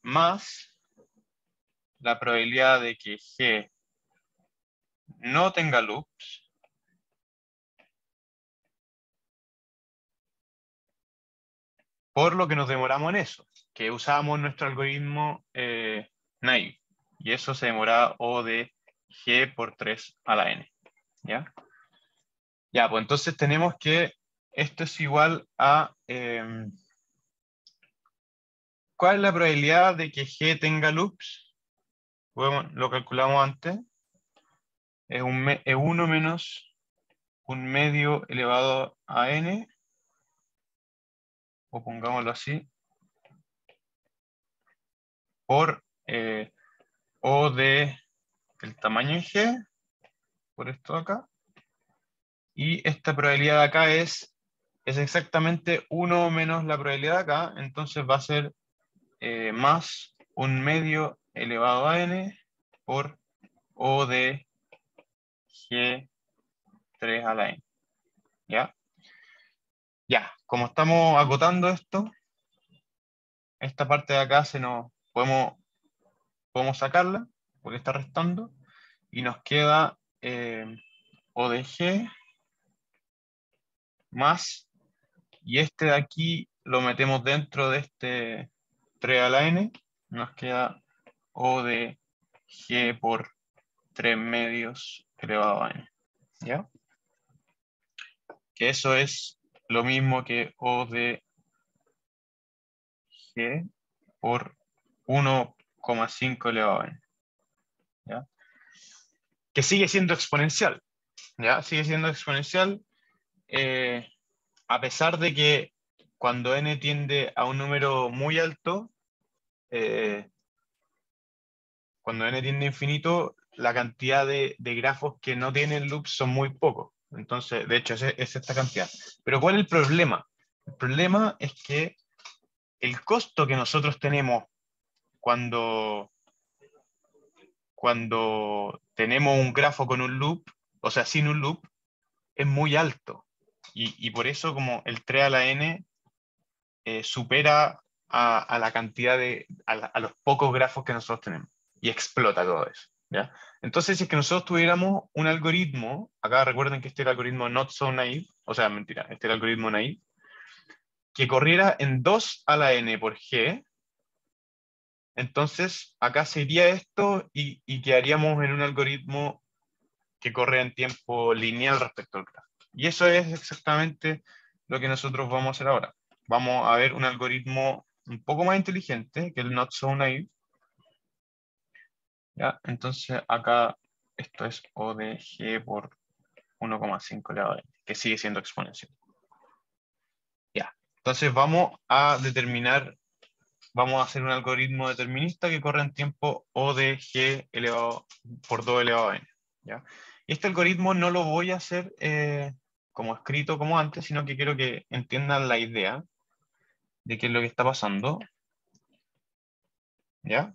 Más la probabilidad de que G no tenga loops por lo que nos demoramos en eso, que usábamos nuestro algoritmo naive, y eso se demoraba O de G por 3 a la n. ¿Ya? Ya, pues entonces tenemos que esto es igual a... ¿cuál es la probabilidad de que G tenga loops? lo calculamos antes, es es 1 menos un medio elevado a n, o pongámoslo así, por O de el tamaño en G, por esto de acá, y esta probabilidad de acá es exactamente 1 menos la probabilidad de acá, entonces va a ser más un medio elevado a n por O de G3 a la n. ¿Ya? Ya, como estamos acotando esto, esta parte de acá podemos sacarla, porque está restando, y nos queda O de G más, y este de aquí lo metemos dentro de este 3 a la n, nos queda O de G por 3 medios elevado a n. ¿Ya? Que eso es lo mismo que O de G por 1,5 elevado a n. ¿Ya? Que sigue siendo exponencial. ¿Ya? Sigue siendo exponencial a pesar de que cuando n tiende a un número muy alto, cuando n tiende a infinito, la cantidad de grafos que no tienen loops son muy pocos. Entonces, de hecho, es esta cantidad. Pero ¿cuál es el problema? El problema es que el costo que nosotros tenemos cuando tenemos un grafo con un loop, o sea, sin un loop, es muy alto. Y por eso como el 3 a la n supera a la cantidad a los pocos grafos que nosotros tenemos. Y explota todo eso. ¿Ya? Entonces, si es que nosotros tuviéramos un algoritmo, acá recuerden que este es el algoritmo not so naive, o sea, mentira, este es el algoritmo naive, que corriera en 2 a la n por g, entonces acá sería esto y quedaríamos en un algoritmo que corre en tiempo lineal respecto al grafo. Y eso es exactamente lo que nosotros vamos a hacer ahora. Vamos a ver un algoritmo un poco más inteligente que el not so naive. ¿Ya? Entonces acá esto es O de G por 1,5 elevado a n, que sigue siendo exponencial. Ya. Entonces vamos a hacer un algoritmo determinista que corre en tiempo O de G elevado por 2 elevado a n. ¿Ya? Este algoritmo no lo voy a hacer como escrito como antes, sino que quiero que entiendan la idea de qué es lo que está pasando. ¿Ya?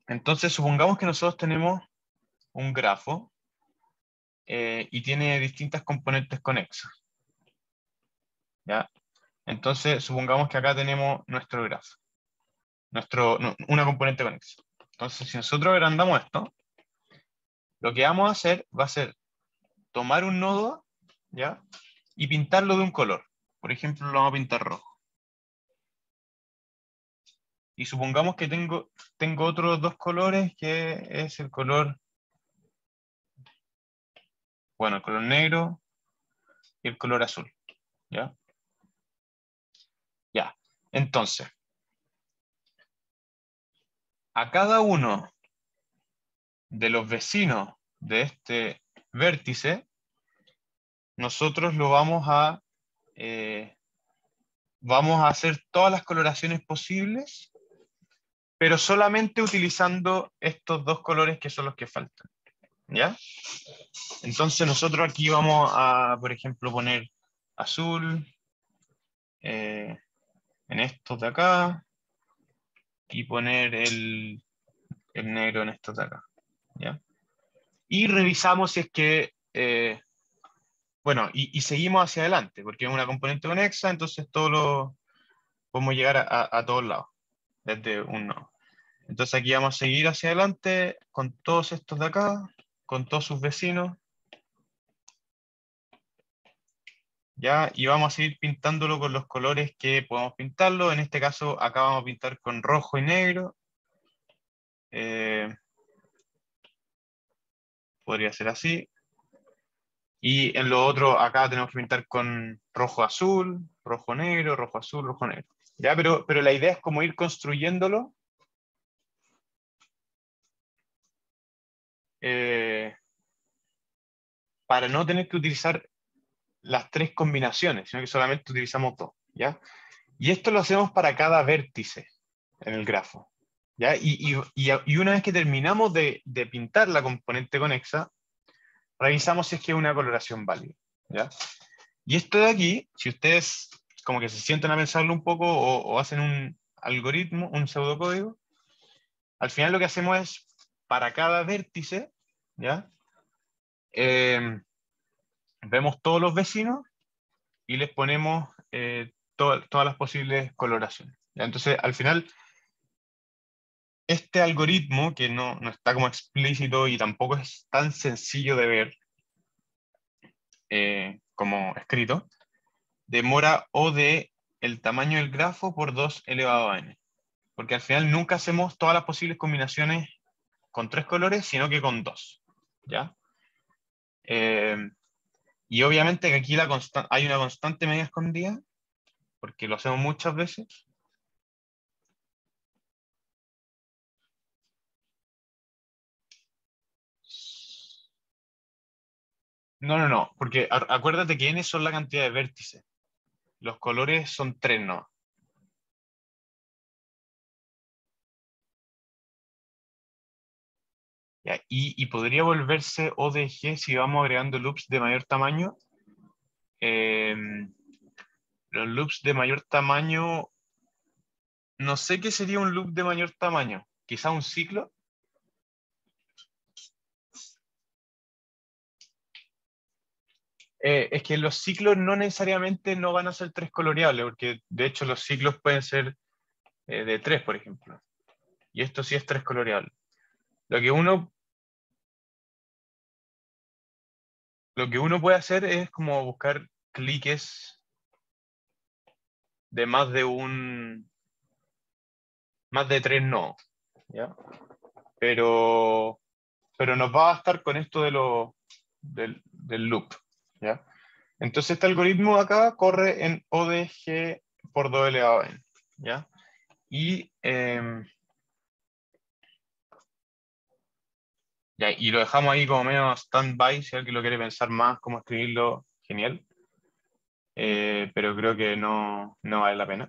Entonces supongamos que nosotros tenemos un grafo y tiene distintas componentes conexas. ¿Ya? Entonces supongamos que acá tenemos nuestro grafo, una componente conexa. Entonces si nosotros agrandamos esto, lo que vamos a hacer va a ser tomar un nodo, ¿ya? Y pintarlo de un color. Por ejemplo, lo vamos a pintar rojo. Y supongamos que tengo otros dos colores, que es el color, bueno, el color negro y el color azul. ¿Ya? Ya. Entonces, a cada uno de los vecinos de este vértice, nosotros vamos a hacer todas las coloraciones posibles, pero solamente utilizando estos dos colores que son los que faltan. ¿Ya? Entonces nosotros aquí vamos a, por ejemplo, poner azul en estos de acá y poner el negro en estos de acá. ¿Ya? Y revisamos si es que, bueno, y seguimos hacia adelante, porque es una componente conexa, entonces podemos llegar a todos lados, desde un nodo. Entonces aquí vamos a seguir hacia adelante con todos estos de acá, con todos sus vecinos. ¿Ya? Y vamos a seguir pintándolo con los colores que podemos pintarlo. En este caso, acá vamos a pintar con rojo y negro. Podría ser así. Y en lo otro, acá tenemos que pintar con rojo azul, rojo negro, rojo azul, rojo negro. ¿Ya? Pero la idea es como ir construyéndolo para no tener que utilizar las tres combinaciones, sino que solamente utilizamos dos, ¿ya? Y esto lo hacemos para cada vértice en el grafo, ¿ya? Y una vez que terminamos de pintar la componente conexa, revisamos si es que es una coloración válida, ¿ya? Y esto de aquí, si ustedes como que se sientan a pensarlo un poco o hacen un algoritmo, un pseudocódigo, al final lo que hacemos es, para cada vértice, ¿ya? Vemos todos los vecinos y les ponemos todas las posibles coloraciones, ¿ya? Entonces, al final, este algoritmo, que no está como explícito y tampoco es tan sencillo de ver como escrito, demora O de el tamaño del grafo por 2 elevado a n. Porque al final nunca hacemos todas las posibles combinaciones con 3 colores, sino que con 2, ¿ya? Y obviamente que aquí hay una constante media escondida, porque lo hacemos muchas veces. No, porque acuérdate que n son la cantidad de vértices. Los colores son 3, ¿no? ¿Ya? Y podría volverse O de G si vamos agregando loops de mayor tamaño. Los loops de mayor tamaño, no sé qué sería un loop de mayor tamaño. Quizá un ciclo. Es que los ciclos no necesariamente no van a ser 3 coloreables, porque de hecho los ciclos pueden ser de 3, por ejemplo. Y esto sí es 3 coloreable. Lo que uno puede hacer es como buscar cliques de más de 3 nodos, ¿ya? Pero nos va a bastar con esto del loop, ¿ya? Entonces este algoritmo acá corre en O de G por 2 elevado a n, ¿ya? Y, y lo dejamos ahí como medio stand-by, si alguien lo quiere pensar más, cómo escribirlo, genial. Pero creo que no vale la pena.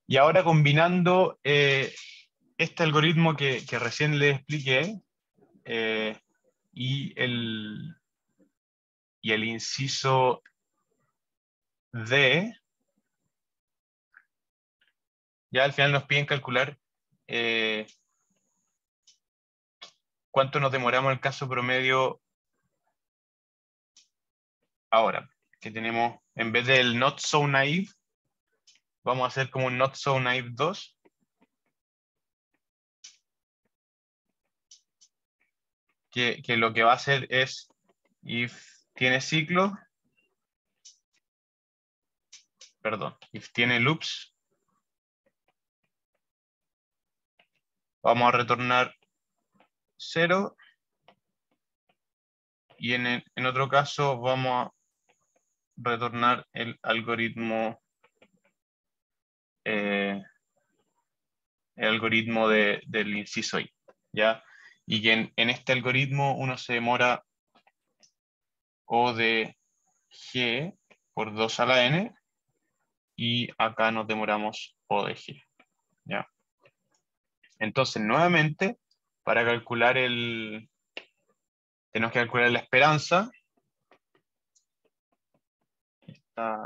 Y ahora combinando este algoritmo que recién les expliqué y el inciso D, ya al final nos piden calcular cuánto nos demoramos en el caso promedio ahora, que tenemos, en vez del not so naive, vamos a hacer como un not so naive 2. Que lo que va a hacer es, if tiene ciclo, perdón, if tiene loops, vamos a retornar 0, y en otro caso vamos a retornar el algoritmo del inciso I, ¿ya? Y que en este algoritmo uno se demora O de G por 2 a la n, y acá nos demoramos O de G, ¿ya? Entonces, nuevamente, para calcular tenemos que calcular la esperanza,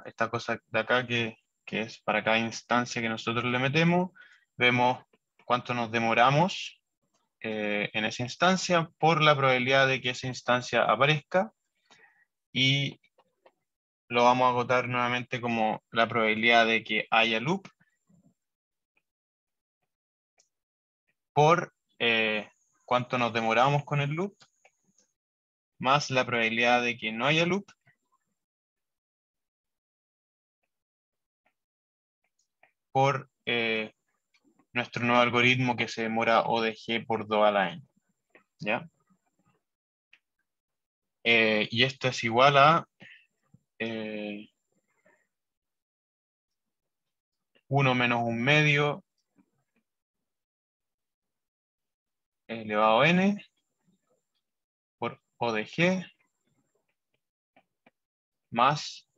esta cosa de acá que es para cada instancia que nosotros le metemos, vemos cuánto nos demoramos en esa instancia por la probabilidad de que esa instancia aparezca, y lo vamos a agotar nuevamente como la probabilidad de que haya loop por cuánto nos demoramos con el loop, más la probabilidad de que no haya loop por nuestro nuevo algoritmo que se demora O de G por 2 a la n, ¿ya? Y esto es igual a 1 menos 1 medio elevado a n, O de G más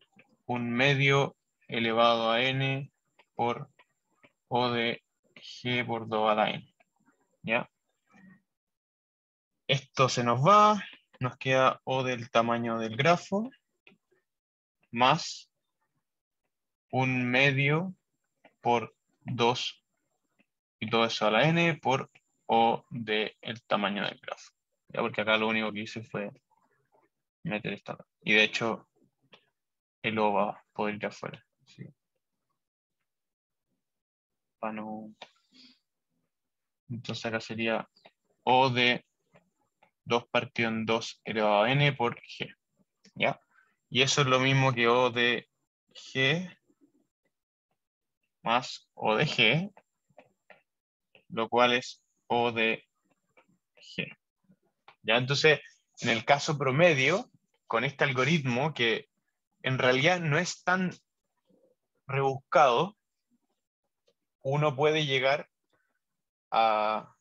un medio elevado a n por O de G por 2 a la n. ¿Ya? Esto se nos va, nos queda O del tamaño del grafo más un medio por 2 y todo eso a la n por O del tamaño del grafo. ¿Ya? Porque acá lo único que hice fue meter esta acá. Y de hecho, el O va a poder ir afuera. ¿Sí? Para no... Entonces acá sería O de 2 partido en 2 elevado a n por G. ¿Ya? Y eso es lo mismo que O de G más O de G, lo cual es O de G. ¿Ya? Entonces, en el caso promedio, con este algoritmo que en realidad no es tan rebuscado, uno puede llegar a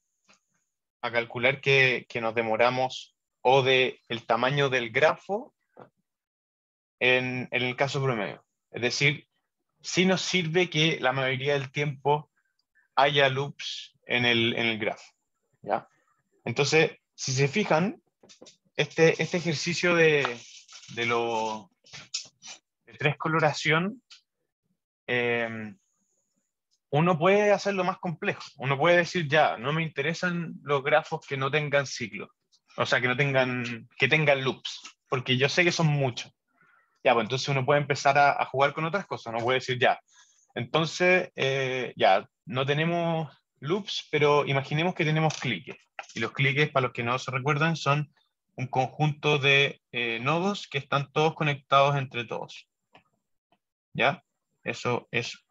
calcular que nos demoramos O de el tamaño del grafo en el caso promedio. Es decir, sí nos sirve que la mayoría del tiempo haya loops en el grafo. ¿Ya? Entonces, si se fijan, este ejercicio de tres coloración, uno puede hacerlo más complejo. Uno puede decir, ya, no me interesan los grafos que no tengan ciclos. O sea, que tengan loops, porque yo sé que son muchos. Ya, pues entonces uno puede empezar a jugar con otras cosas. Uno puede decir, ya, entonces, ya, no tenemos loops, pero imaginemos que tenemos cliques. Y los cliques, para los que no se recuerdan, son un conjunto de nodos que están todos conectados entre todos. ¿Ya? Eso es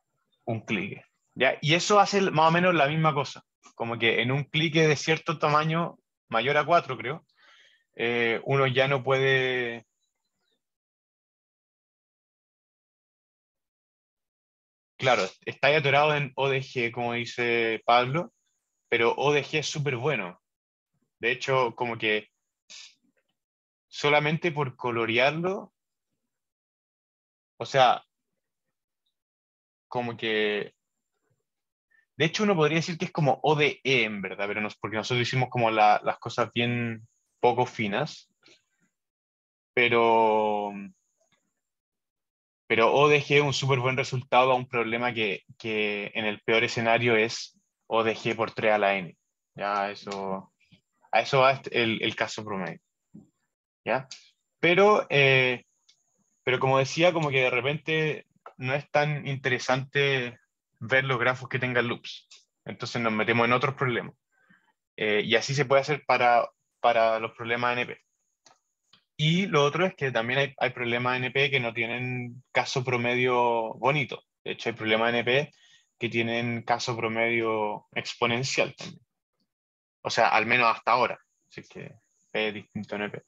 un clique. ¿Ya? Y eso hace más o menos la misma cosa. Como que en un clique de cierto tamaño, mayor a 4, creo, uno ya no puede... Claro, está ahí atorado en ODG, como dice Pablo, pero ODG es súper bueno. De hecho, como que solamente por colorearlo, o sea, como que... De hecho, uno podría decir que es como ODE en verdad, pero no, porque nosotros hicimos como las cosas bien poco finas, pero, pero ODG es un súper buen resultado a un problema que en el peor escenario es ODG por 3 a la n. Ya, eso, a eso va el caso promedio. ¿Ya? Pero como decía, como que de repente no es tan interesante ver los grafos que tengan loops. Entonces nos metemos en otros problemas. Y así se puede hacer para los problemas NP. Y lo otro es que también hay problemas NP que no tienen caso promedio bonito. De hecho, hay problemas NP que tienen caso promedio exponencial también. O sea, al menos hasta ahora. Así que P es distinto a NP,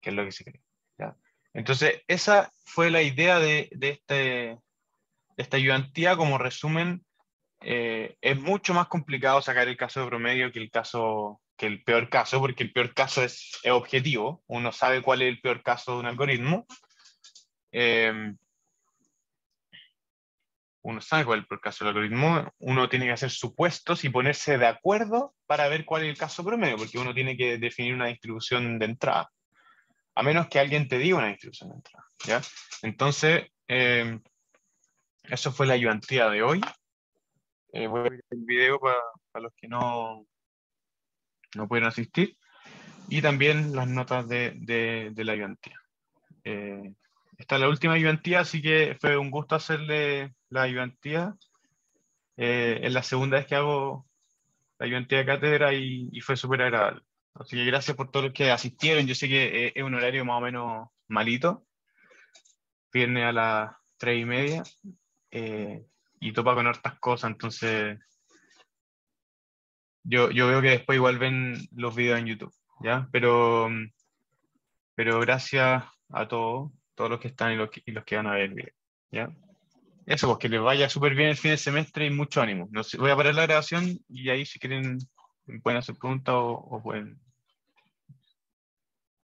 que es lo que se cree. ¿Ya? Entonces, esa fue la idea de esta ayudantía. Como resumen, es mucho más complicado sacar el caso de promedio que el peor caso, porque el peor caso es objetivo. Uno sabe cuál es el peor caso de un algoritmo. Uno sabe cuál es el peor caso del algoritmo. Uno tiene que hacer supuestos y ponerse de acuerdo para ver cuál es el caso promedio, porque uno tiene que definir una distribución de entrada, a menos que alguien te diga una distribución de entrada. ¿Ya? Entonces, eso fue la ayudantía de hoy. Voy a ver el video para los que no pudieron asistir, y también las notas de la ayudantía. Esta es la última ayudantía, así que fue un gusto hacerle la ayudantía. Es la segunda vez que hago la ayudantía de cátedra y fue súper agradable. Así que gracias por todos los que asistieron. Yo sé que es un horario más o menos malito, viernes a las 3:30, y topa con hartas cosas, entonces yo veo que después igual ven los videos en YouTube, ¿ya? Pero gracias a todos los que están y los que van a ver el video, ¿ya? Eso, pues que les vaya súper bien el fin de semestre y mucho ánimo. No sé, voy a parar la grabación y ahí si quieren pueden hacer preguntas o pueden